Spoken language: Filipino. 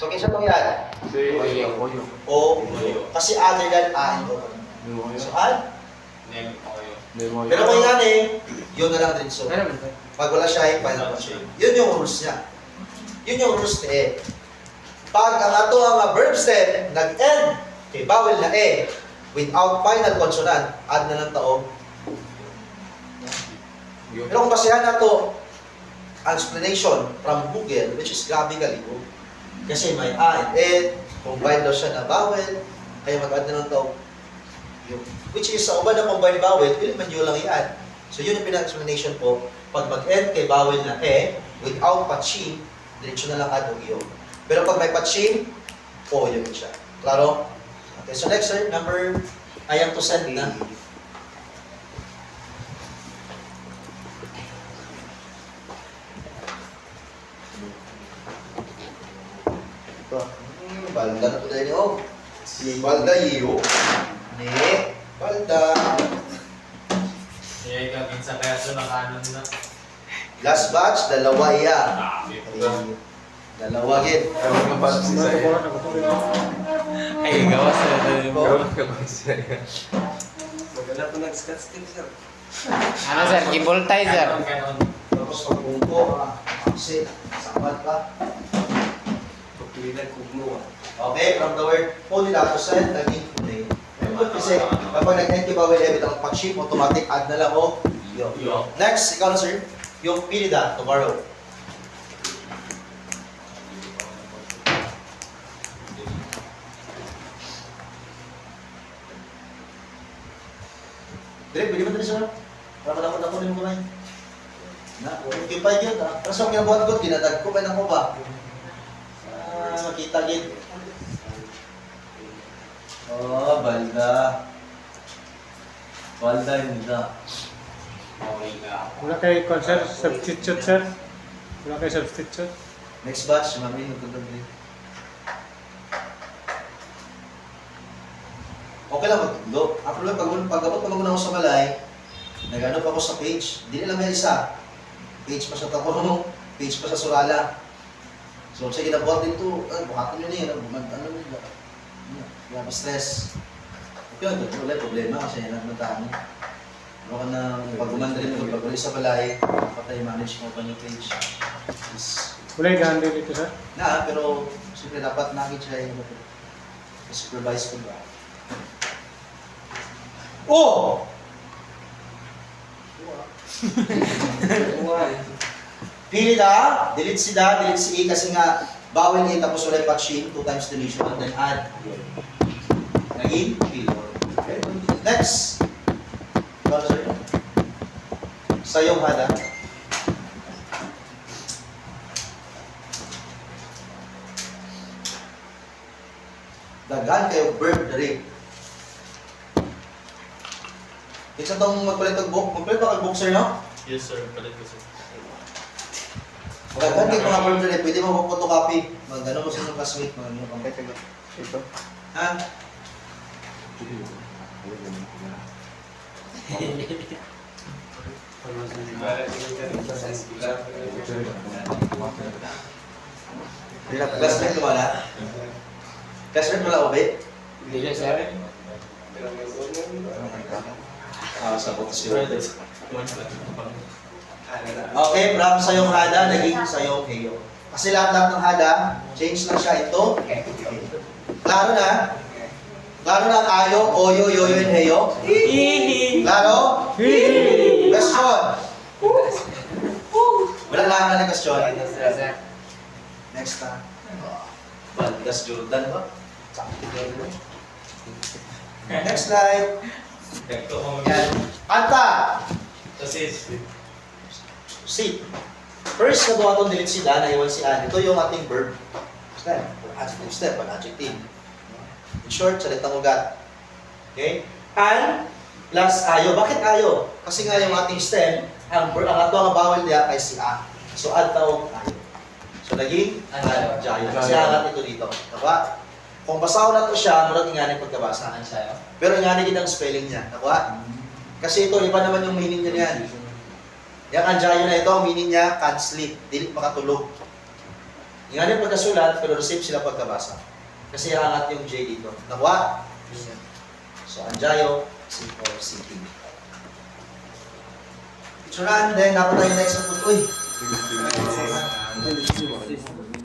So, kinsa tong yan? Oyo. O, kasi other than A and O. So, add. Pero kung yan yun na lang din. So, pag wala siya, final pa siya. Yun yung rules niya. Yun yung rules ni E. Pag ang ato ang verb stem nag-end kay bawal na E without final consonant, add na lang taong. Pero kung basihan na to explanation from Google, which is grabe kalibo. Kasi may A and E, combine daw siya na vowel, kaya mag-add na lang taong. Which is, sa uban na combine vowel, pili man yun lang i-add. So yun yung pinag-explanation po. Pag mag-end kay vowel na E, without patchin, diretso na lang add o iyo. Pero pag may patchin, O yun siya. Klaro? Okay, so next, sir, number, I am to send na. Balda na to dahil o. Si Balda iyo. Ni Balda. Iya ka minsan kaya sa nakanon na. Last batch, dalawa iya. Dalawa gid. Ay, gawas na Maganda po nag-scat-stick, sir. Ano sir? Kibultay sir. Tapos pagpunto, kasi sapat pa. Pagpilinan kugmo. Okay, from the word polylatus, naging puday. Kasi kapag nag-end yung bawal ebit ang patchip, automatic add na lang o yo. Next, ikaw na sir, yung pilida, tomorrow. Direk, pwede ba ito sir? Para malakot ako rin mo kamay. Na, okay pa yun ha. Pero sa kinabuhat ko, ginadag ko, kaya ko ba? Makita gid. Oh, balda. Balda nila. Wala kay concert substitute sir. Wala kay substitute. Next batch, mami, nagtutog din. Okay lang magtuglo. Ako lang, pag-abot pag ako sa malay, nag-ano pa ako sa page. Hindi nila may isa. Page pa sa tapon, page pa sa surala. So, sige, nabuhat dito, buhatin nyo ano nila. Wala pa stress. Okay lang, wala problema kasi yan ang matami. Ano ka na, pag gumanda rin mo, pag ulit sa balay, patay manage mo pa yung page. Wala yung ganda dito sir. Na, pero siyempre dapat nakit siya yung supervise ko ba? Oh! Pili da, delete si da, delete si E kasi nga bawal E tapos wala yung patchin, 2 times deletion and then add. Naging pili. Okay. Next. Ikaw sir. Sayong hada. Daghan kayo verb diri. Isa tong magpalit og book. Magpalit ba kag book sir no? Yes sir, palit ko sir. Daghan kayo mga verb diri. Pwede mo photocopy. Mag-ano mo sa inyong classmate. Mag-ano pang Ito. ha? Classmate mo wala? Classmate mo wala obe? Hindi sir. Sa votasyon. Okay, from sayong hada, naging sayong heyo. Kasi lahat-lahat ng hada, change lang siya ito. Klaro na? Klaro na ang ayo, oyo, yoyo, and heyo? Klaro? Question. Wala lang na question. Sir. Next time. Baldas Jordan ba? Next slide. Yan. Anta! Kasi, Sit. First, nabuha itong delete sila, naiwan si Ann. Ito yung ating verb. Step. Adjective step, an adjective. In short, salitang ugat. Okay? An plus ayo. Bakit ayo? Kasi nga yung ating stem, ang ato ang bawal niya ay si A. So, add taong ayo. So, naging ayo. Kasi hangat ito dito. Diba? Kung basaw na ito siya, murag ingani pagkabasa. Pero ingani din ang spelling niya. Diba? Kasi ito, iba naman yung meaning niya niyan. Yung anjayo na ito, ang meaning niya, can't sleep, dili makatulog. Yung ano yung pagkasulat, pero receive sila pagkabasa. Kasi aangat yung J dito. Nakuha? So, anjayo, or seeking. Picturean, then dapat tayo next na po. Uy!